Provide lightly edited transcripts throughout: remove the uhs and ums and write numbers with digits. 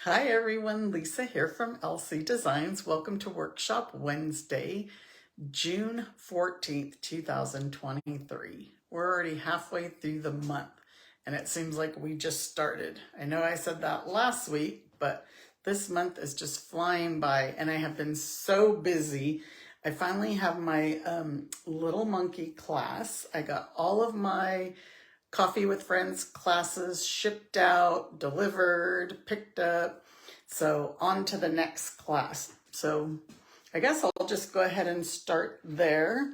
Hi everyone, Lisa here from LC Designs. Welcome to Workshop Wednesday, June 14th, 2023. We're already halfway through the month and it seems like we just started. I know I said that last week, but this month is just flying by and I have been so busy. I finally have my little monkey class. I got all of my Coffee with Friends classes shipped out, delivered, picked up. So on to the next class. So I guess I'll just go ahead and start there.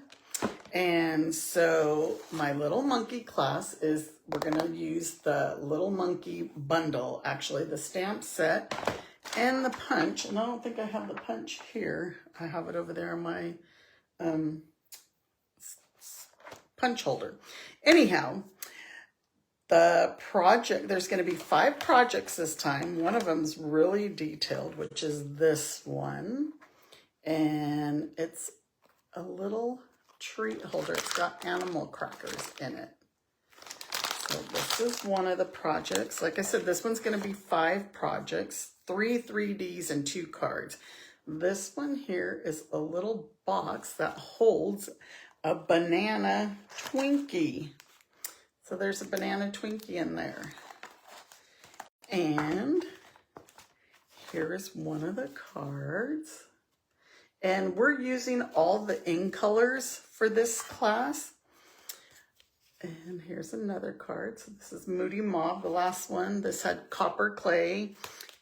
And so my little monkey class is, we're gonna use the little monkey bundle, actually the stamp set and the punch. And I don't think I have the punch here. I have it over there in my punch holder. Anyhow, the project, there's going to be 5 projects this time. One of them's really detailed, which is this one. And it's a little treat holder. It's got animal crackers in it. So this is one of the projects. Like I said, this one's going to be 5 projects, 3 3Ds and 2 cards. This one here is a little box that holds a banana Twinkie. So there's a banana Twinkie in there. And here is one of the cards. And we're using all the in colors for this class. And here's another card. So this is Moody Mauve, the last one. This had Copper Clay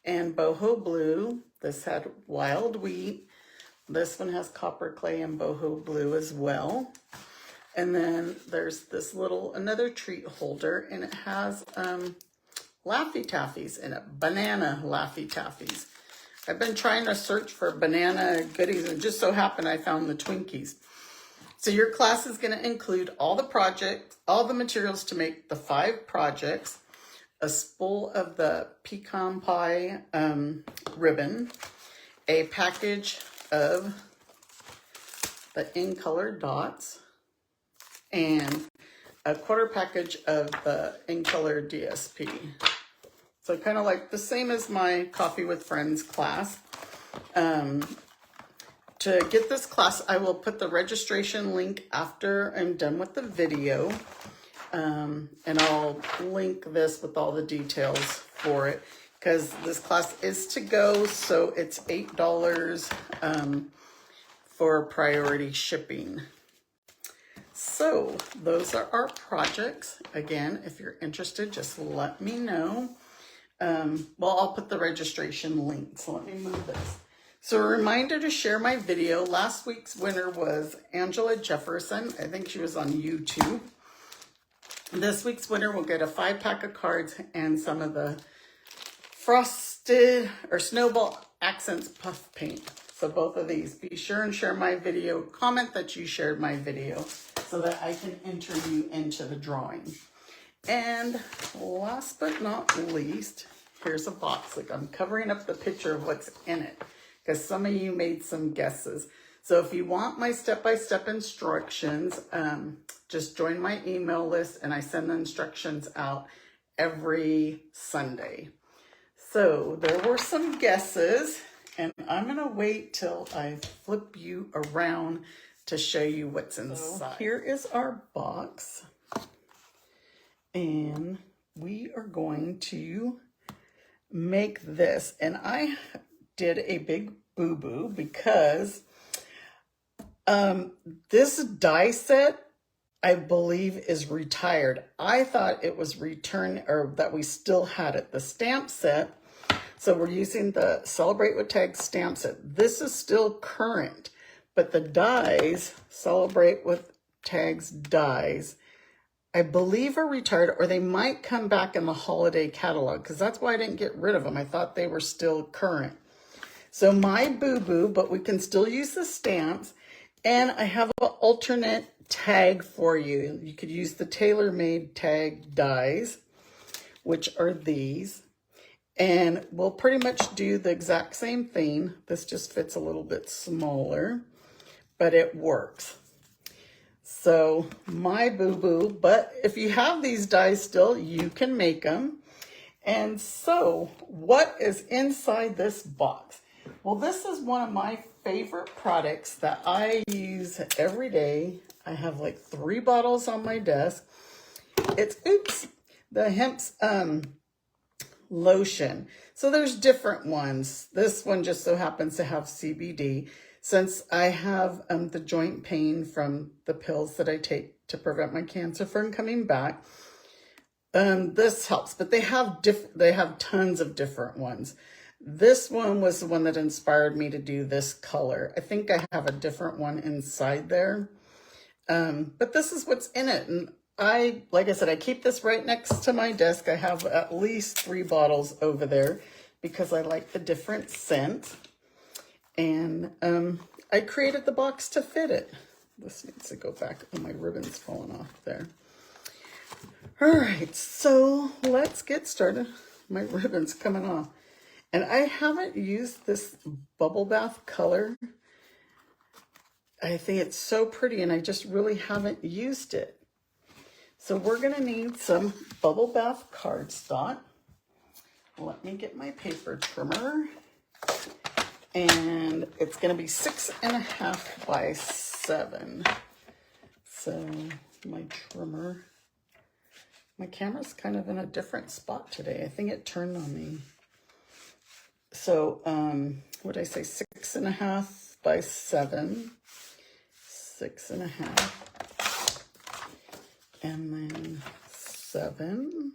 and Boho Blue. This had Wild Wheat. This one has Copper Clay and Boho Blue as well. And then there's this another treat holder, and it has Laffy Taffies in it, banana Laffy Taffies. I've been trying to search for banana goodies, and just so happened I found the Twinkies. So your class is going to include all the projects, all the materials to make the 5 projects, a spool of the pecan pie ribbon, a package of the in-color dots, and a quarter package of the in-color DSP. So kind of like the same as my Coffee with Friends class. To get this class, I will put the registration link after I'm done with the video. And I'll link this with all the details for it because this class is to go, so it's $8 for priority shipping. So those are our projects. Again, if you're interested, just let me know. Well, I'll put the registration link. So let me move this. So a reminder to share my video. Last week's winner was Angela Jefferson. I think she was on YouTube. This week's winner will get a 5-pack of cards and some of the frosted or snowball accents puff paint. So both of these. Be sure and share my video. Comment that you shared my video so that I can enter you into the drawing. And last but not least, here's a box. Like, I'm covering up the picture of what's in it because some of you made some guesses. So if you want my step-by-step instructions, just join my email list and I send the instructions out every Sunday. So there were some guesses and I'm gonna wait till I flip you around to show you what's inside. So here is our box. And we are going to make this. And I did a big boo-boo because this die set, I believe, is retired. I thought it was returned, or that we still had it. The stamp set, so we're using the Celebrate with Tags stamp set. This is still current. But the dies, Celebrate with Tags dies, I believe are retired, or they might come back in the holiday catalog, because that's why I didn't get rid of them. I thought they were still current. So my boo-boo, but we can still use the stamps. And I have an alternate tag for you. You could use the tailor-made tag dies, which are these. And we'll pretty much do the exact same thing. This just fits a little bit smaller, but it works. So my boo-boo, but if you have these dies still, you can make them. And so, what is inside this box? Well, this is one of my favorite products that I use every day. I have like 3 bottles on my desk. It's, the hemp's lotion. So there's different ones. This one just so happens to have CBD. Since I have the joint pain from the pills that I take to prevent my cancer from coming back, this helps. But they have tons of different ones. This one was the one that inspired me to do this color. I think I have a different one inside there. But this is what's in it. And like I said, I keep this right next to my desk. I have at least 3 bottles over there because I like the different scent. And I created the box to fit it. This needs to go back. Oh, my ribbon's falling off there. All right, so let's get started. My ribbon's coming off. And I haven't used this bubble bath color. I think it's so pretty and I just really haven't used it. So we're gonna need some bubble bath cardstock. Let me get my paper trimmer. And it's gonna be 6.5 by 7. So my trimmer, my camera's kind of in a different spot today. I think it turned on me. So, what did I say? 6.5 by 7. 6.5. And then 7.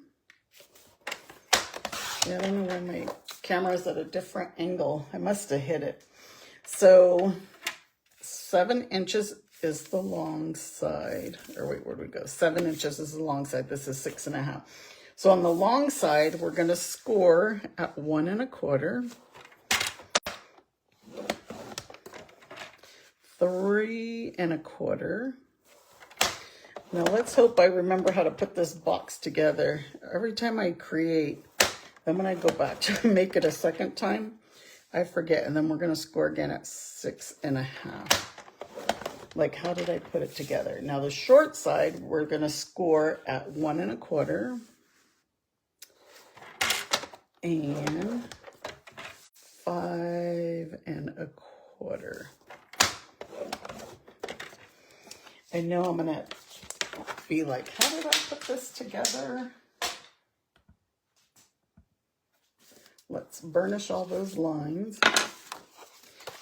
Yeah, I don't know why my camera's at a different angle. I must have hit it. So 7 inches is the long side. Or wait, where do we go? 7 inches is the long side. This is 6.5. So on the long side, we're going to score at 1 1/4. 3 1/4. Now let's hope I remember how to put this box together. Every time I create, then when I go back to make it a second time, I forget. And then we're going to score again at 6.5. Like, how did I put it together? Now the short side, we're going to score at 1 1/4. And 5 1/4. I know I'm gonna be like, how did I put this together? Let's burnish all those lines.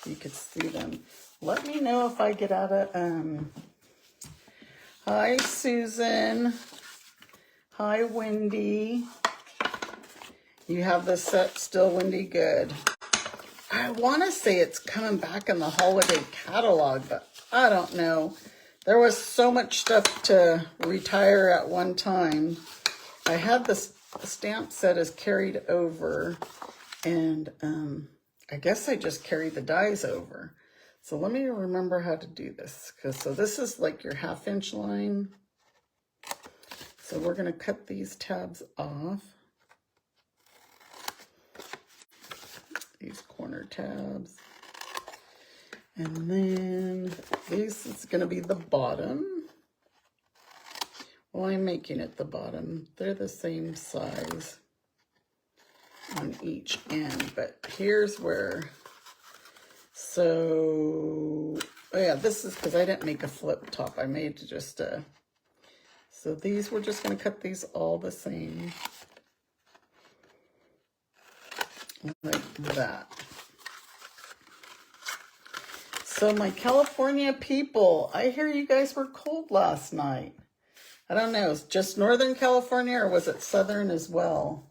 You could see them. Let me know if I get out of, hi Susan. Hi Wendy. You have this set still, Wendy? Good. I want to say it's coming back in the holiday catalog, but I don't know. There was so much stuff to retire at one time. I had this stamp set as carried over, and I guess I just carried the dies over. So let me remember how to do this. So this is like your 1/2 inch line. So we're going to cut these tabs off. These corner tabs. And then this is going to be the bottom. Well, I'm making it the bottom. They're the same size on each end, but here's where, so, oh yeah, this is because I didn't make a flip top. I made just a, so these, we're just going to cut these all the same. Like that. So my California people, I hear you guys were cold last night. I don't know, is just Northern California or was it Southern as well?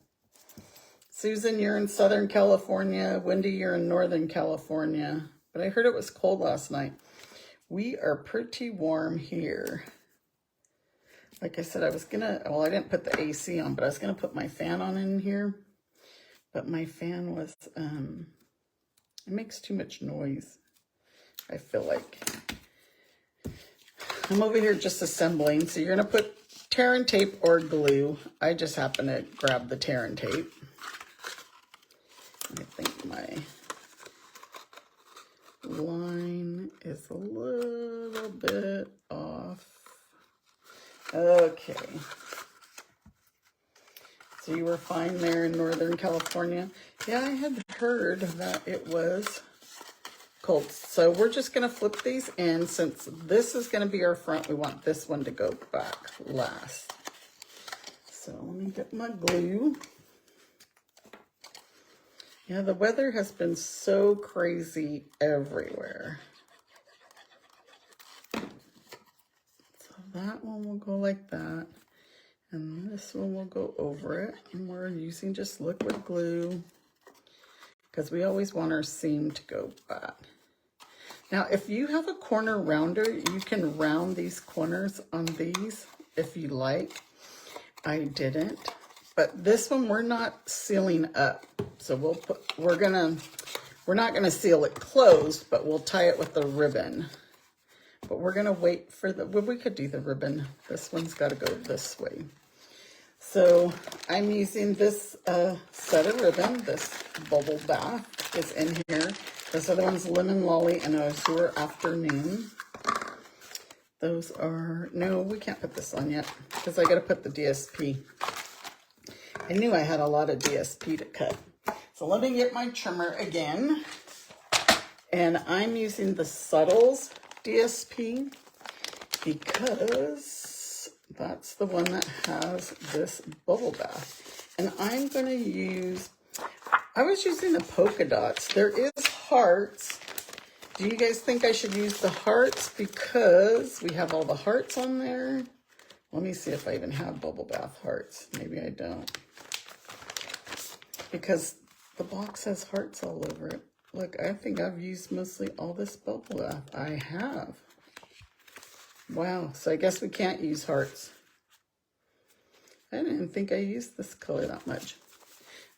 Susan, you're in Southern California. Wendy, you're in Northern California. But I heard it was cold last night. We are pretty warm here. Like I said, I was gonna, well, I didn't put the AC on, but I was gonna put my fan on in here. But my fan was, it makes too much noise, I feel like. I'm over here just assembling. So you're going to put tear and tape or glue. I just happen to grab the tear and tape. I think my line is a little bit off. Okay. So you were fine there in Northern California? Yeah, I had heard that it was cold. So we're just going to flip these in. Since this is going to be our front, we want this one to go back last. So let me get my glue. Yeah, the weather has been so crazy everywhere. So that one will go like that. And this one will go over it. And we're using just liquid glue because we always want our seam to go back. Now, if you have a corner rounder, you can round these corners on these if you like. I didn't. But this one we're not sealing up. So we're not gonna seal it closed, but we'll tie it with a ribbon. But we're gonna wait for well, we could do the ribbon. This one's gotta go this way. So I'm using this set of ribbon. This bubble bath is in here. This other one's Lemon Lolly and Azure Afternoon. Those are, no, we can't put this on yet because I gotta put the DSP. I knew I had a lot of DSP to cut. So let me get my trimmer again. And I'm using the Subtles DSP because that's the one that has this bubble bath. And I'm gonna use, I was using the polka dots. There is hearts. Do you guys think I should use the hearts because we have all the hearts on there? Let me see if I even have bubble bath hearts. Maybe I don't. Because the box has hearts all over it. Look, I think I've used mostly all this bubble bath. I have. Wow, so I guess we can't use hearts. I didn't think I used this color that much.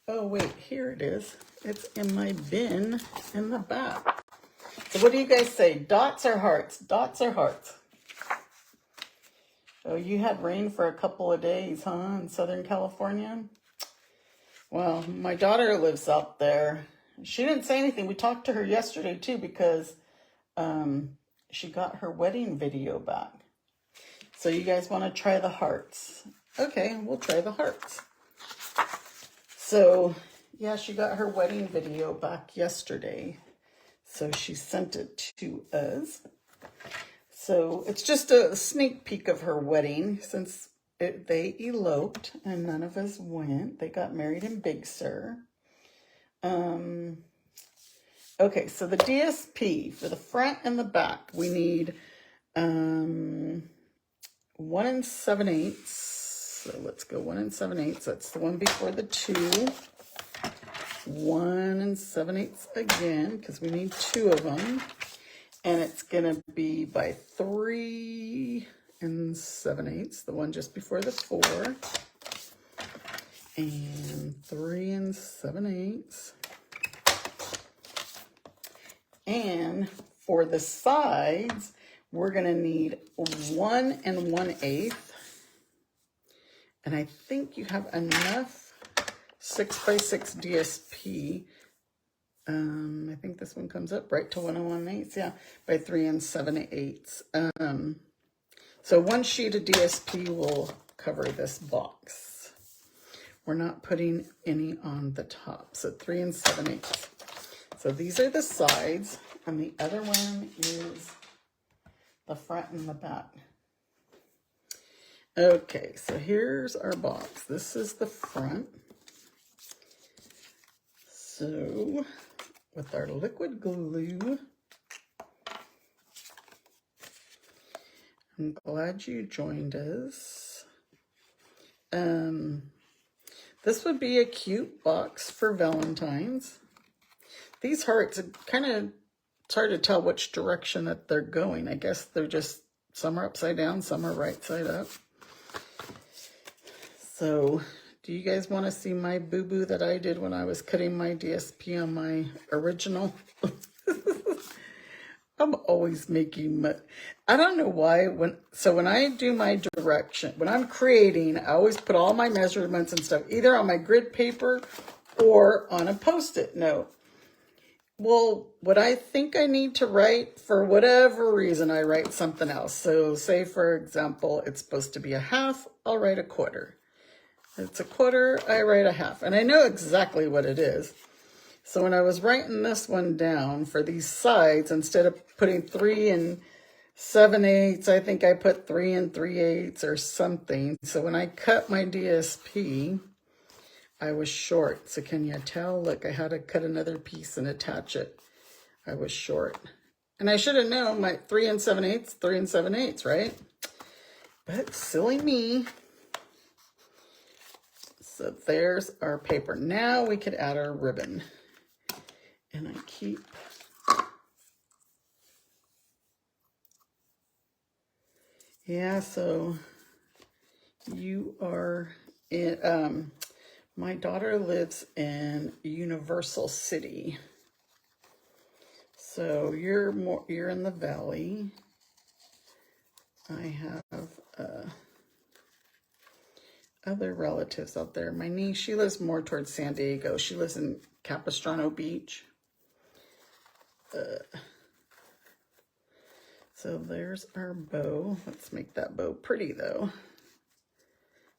Oh wait, here it is. It's in my bin in the back. So what do you guys say? Dots or hearts? Dots or hearts? Oh, you had rain for a couple of days, huh, in Southern California? Well, my daughter lives out there. She didn't say anything. We talked to her yesterday too because she got her wedding video back. So you guys want to try the hearts? Okay, we'll try the hearts. So yeah, she got her wedding video back yesterday. So she sent it to us. So it's just a sneak peek of her wedding since they eloped and none of us went. They got married in Big Sur. Okay, so the DSP for the front and the back, we need 1 7/8. So let's go 1 7/8. That's the one before the 2. 1 7/8 again, because we need 2 of them. And it's gonna be by 3 7/8, the one just before the 4. And 3 7/8. And for the sides, we're gonna need 1 1/8. And I think you have enough 6x6 DSP. I think this one comes up right to 1 1/8, yeah, by 3 7/8. So 1 sheet of DSP will cover this box. We're not putting any on the top, so 3 7/8. So these are the sides, and the other one is the front and the back. Okay, so here's our box. This is the front. So with our liquid glue, I'm glad you joined us. This would be a cute box for Valentine's. These hearts, it's hard to tell which direction that they're going. I guess they're just, some are upside down, some are right side up. So, do you guys want to see my boo-boo that I did when I was cutting my DSP on my original? I'm always making, I don't know why, when I do my direction, when I'm creating, I always put all my measurements and stuff either on my grid paper or on a Post-it note. Well, what I think I need to write, for whatever reason, I write something else. So say, for example, it's supposed to be a half, I'll write a quarter. It's a quarter, I write a half. And I know exactly what it is. So when I was writing this one down for these sides, instead of putting 3 7/8, I think I put 3 3/8 or something. So when I cut my DSP, I was short. So can you tell? Look, I had to cut another piece and attach it. I was short. And I should have known my 3 7/8, 3 7/8, right? But silly me. So there's our paper. Now we could add our ribbon. And I keep... Yeah, so you are in... my daughter lives in Universal City. So you're in the valley. I have other relatives out there. My niece, she lives more towards San Diego. She lives in Capistrano Beach. So there's our bow. Let's make that bow pretty though.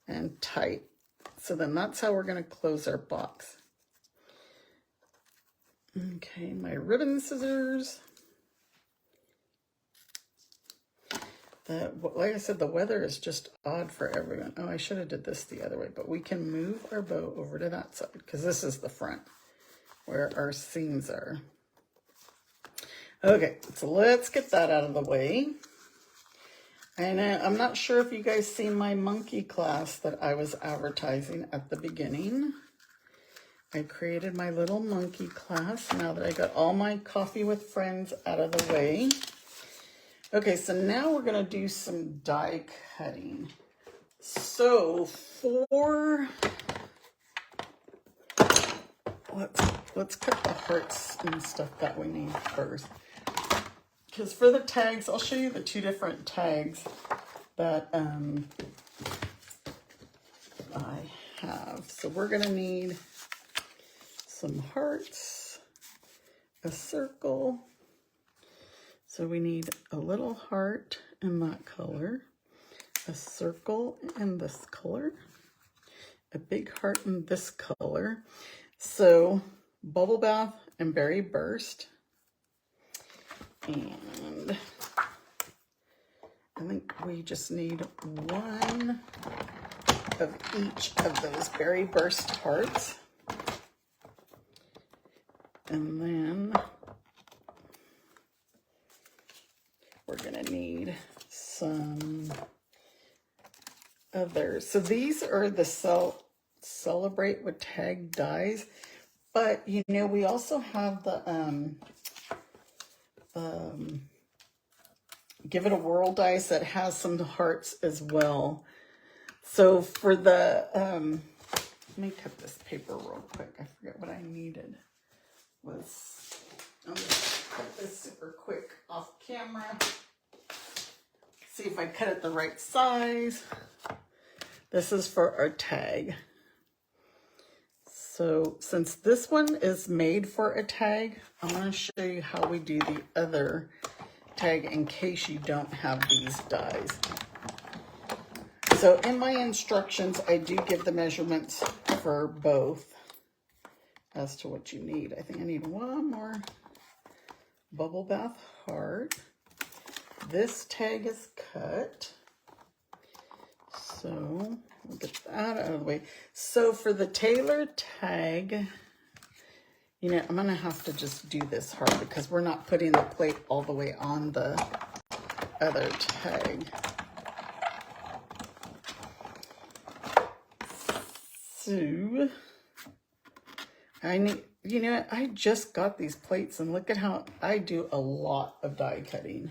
And tight. So then that's how we're going to close our box. Okay, my ribbon scissors. Like I said, the weather is just odd for everyone. Oh, I should have did this the other way, but we can move our bow over to that side because this is the front where our seams are. Okay, so let's get that out of the way. And I'm not sure if you guys see my monkey class that I was advertising at the beginning. I created my little monkey class now that I got all my coffee with friends out of the way. Okay, so now we're going to do some die cutting. So for... Let's cut the hearts and stuff that we need first. Because for the tags, I'll show you the 2 different tags that I have. So we're going to need some hearts, a circle. So we need a little heart in that color, a circle in this color, a big heart in this color. So Bubble Bath and Berry Burst. And I think we just need 1 of each of those Berry Burst hearts. And then we're going to need some others. So these are the Celebrate with Tag dies. But, you know, we also have the Give It a Whirl dice that has some hearts as well. So for the, let me cut this paper real quick. I forget what I needed. I'm going to cut this super quick off camera. See if I cut it the right size. This is for our tag. So since this one is made for a tag, I'm going to show you how we do the other tag in case you don't have these dies. So in my instructions, I do give the measurements for both as to what you need. I think I need 1 more Bubble Bath heart. This tag is cut. So we'll get that out of the way. So for the Taylor tag, you know, I'm going to have to just do this heart because we're not putting the plate all the way on the other tag. So I need, you know, I just got these plates and look at how I do a lot of die cutting.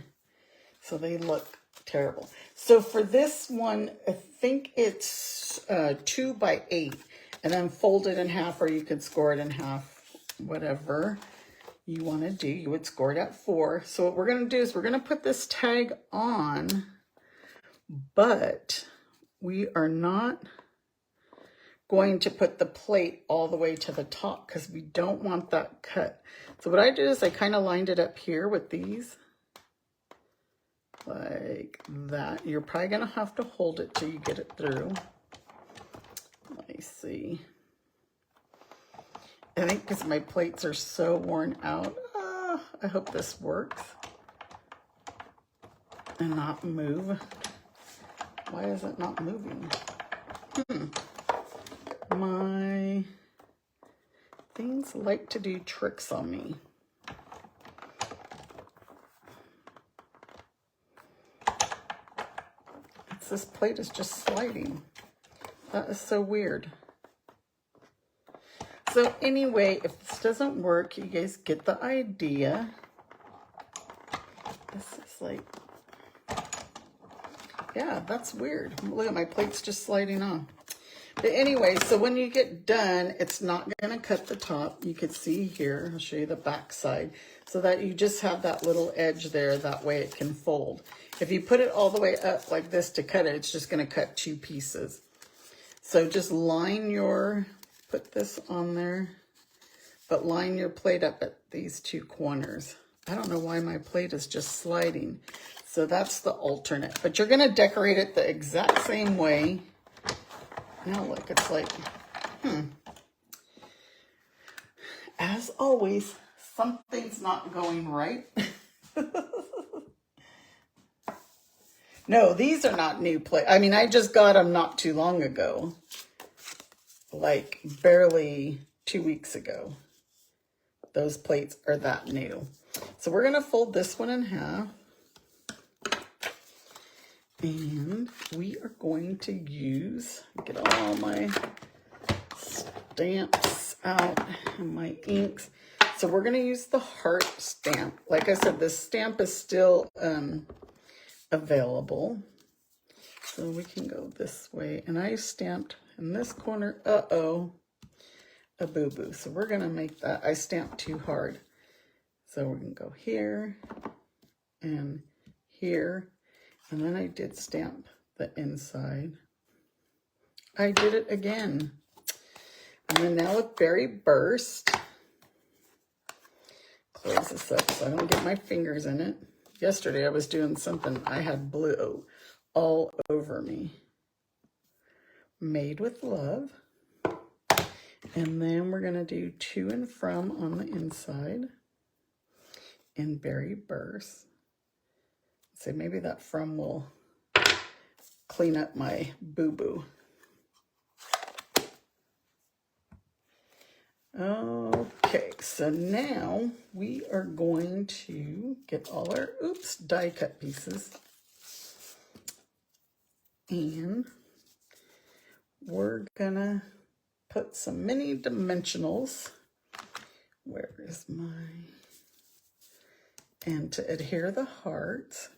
So they look terrible. So for this one, I think it's 2 by 8 and then fold it in half, or you could score it in half, whatever you want to do. You would score it at 4. So what we're going to do is we're going to put this tag on, but we are not going to put the plate all the way to the top because we don't want that cut. So what I did is I kind of lined it up here with these like that. You're probably going to have to hold it till you get it through see. I think because my plates are so worn out. I hope this works and not move. Why is it not moving? My things like to do tricks on me. This plate is just sliding. That is so weird. So anyway, if this doesn't work, you guys get the idea. This is like, yeah, that's weird. Look at my plate's just sliding on. But anyway, so when you get done, it's not going to cut the top. You can see here, I'll show you the back side, so that you just have that little edge there. That way it can fold. If you put it all the way up like this to cut it, it's just going to cut two pieces. So just line your, put this on there, but line your plate up at these two corners. I don't know why my plate is just sliding. So that's the alternate, but you're going to decorate it the exact same way. Now look, it's like, As always, something's not going right. No, these are not new plates. I mean, I just got them not too long ago. Like barely 2 weeks ago. Those plates are that new. So we're going to fold this one in half. And we are going to use, get all my stamps out and my inks. So we're going to use the heart stamp. Like I said, this stamp is still available. So we can go this way. And I stamped in this corner, a boo-boo. So we're going to make that, I stamped too hard. So we're going to go here and here. And then I did stamp the inside. I did it again. And then now with Berry Burst, close this up so I don't get my fingers in it. Yesterday I was doing something, I had blue all over me. Made with Love. And then we're gonna do To and From on the inside in Berry Burst. So maybe that from will clean up my boo-boo. Okay, so now we are going to get all our, die cut pieces. And we're gonna put some mini dimensionals. Where is my, and to adhere the heart.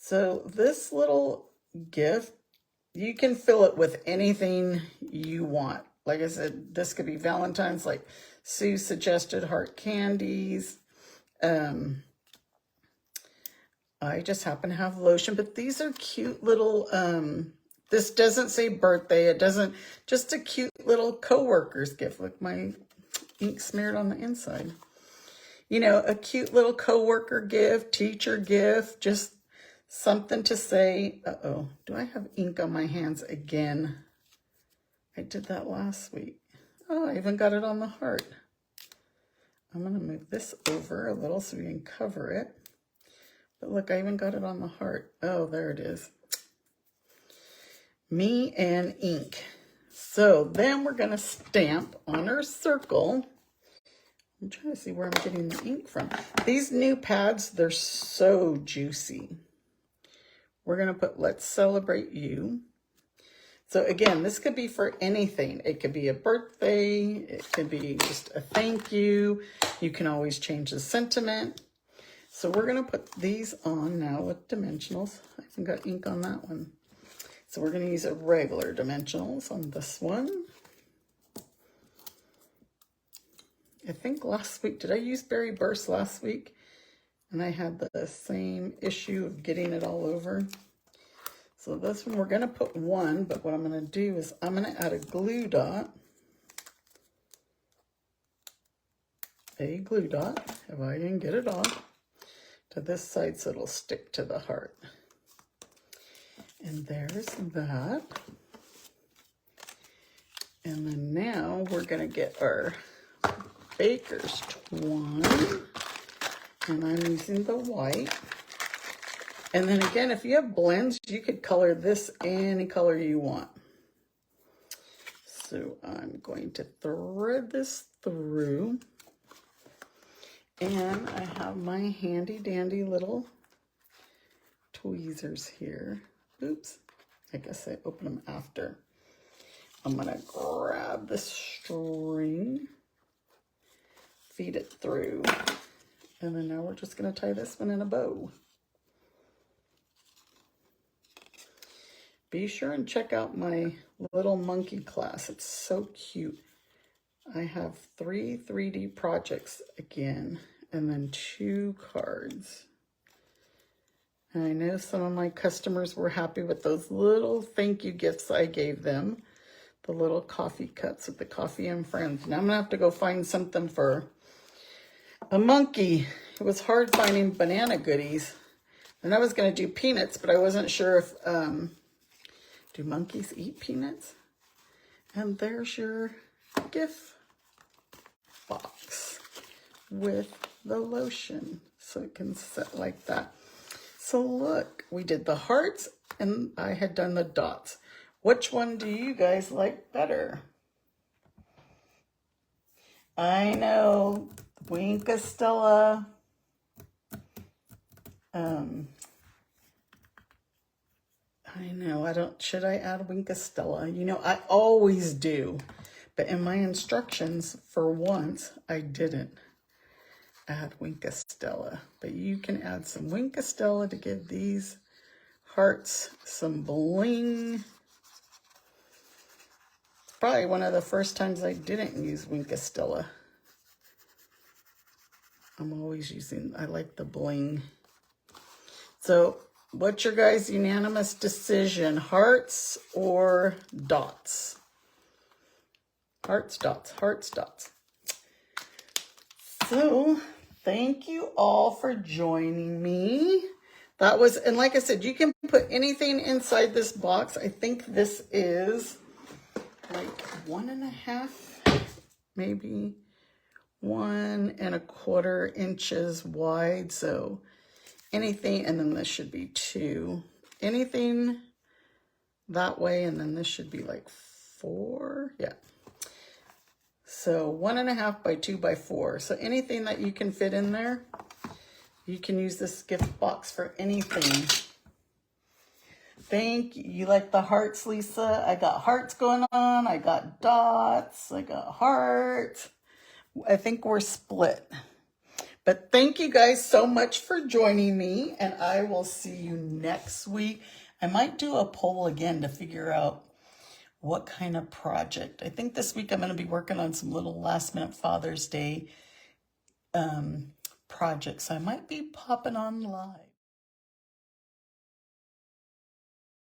So this little gift, you can fill it with anything you want. Like I said, this could be Valentine's, like Sue suggested heart candies. I just happen to have lotion, but these are cute little, this doesn't say birthday. It doesn't, just a cute little coworker's gift. Look, my ink smeared on the inside. You know, a cute little coworker gift, teacher gift, just something to say, do I have ink on my hands again? I did that last week. Oh, I even got it on the heart. I'm going to move this over a little so we can cover it. But look, I even got it on the heart. Oh, there it is. Me and ink. So then we're going to stamp on our circle. I'm trying to see where I'm getting the ink from. These new pads, they're so juicy. We're going to put Let's Celebrate You. So again, this could be for anything. It could be a birthday. It could be just a thank you. You can always change the sentiment. So we're going to put these on now with dimensionals. I haven't got ink on that one. So we're going to use a regular dimensionals on this one. I think last week, did I use Berry Burst last week? And I had the same issue of getting it all over. So this one, we're going to put one, but what I'm going to do is I'm going to add a glue dot. If I can get it off, to this side so it'll stick to the heart. And there's that. And then now we're gonna get our baker's twine, and I'm using the white. And then again, if you have blends, you could color this any color you want. So I'm going to thread this through, and I have my handy dandy little tweezers here. Oops, I guess I open them after. I'm gonna grab the string, feed it through, and then now we're just gonna tie this one in a bow. Be sure and check out my little monkey class. It's so cute. I have 3 3D projects again, and then 2 cards. And I know some of my customers were happy with those little thank you gifts I gave them. The little coffee cups with the coffee and friends. Now I'm gonna have to go find something for a monkey. It was hard finding banana goodies. And I was gonna do peanuts, but I wasn't sure if, do monkeys eat peanuts? And there's your gift box with the lotion. So it can sit like that. So look, we did the hearts and I had done the dots. Which one do you guys like better? I know, Winka Stella. I know, should I add Winka Stella? You know, I always do. But in my instructions, for once, I didn't add Winka Stella. But you can add some Winka Stella to give these hearts some bling. Probably one of the first times I didn't use Winka Stella. I'm always using, I like the bling. So what's your guys' unanimous decision? Hearts or dots? Hearts, dots, hearts, dots. So thank you all for joining me. That was, and like I said, you can put anything inside this box. I think this is like 1.5, maybe 1 1/4 inches wide. So anything, and then this should be 2. Anything that way, and then this should be like 4. Yeah. So 1.5 by 2 by 4. So anything that you can fit in there, you can use this gift box for anything. Thank you. You like the hearts, Lisa? I got hearts going on. I got dots. I got hearts. I think we're split. But thank you guys so much for joining me, and I will see you next week. I might do a poll again to figure out what kind of project. I think this week I'm going to be working on some little last minute Father's Day projects. I might be popping on live.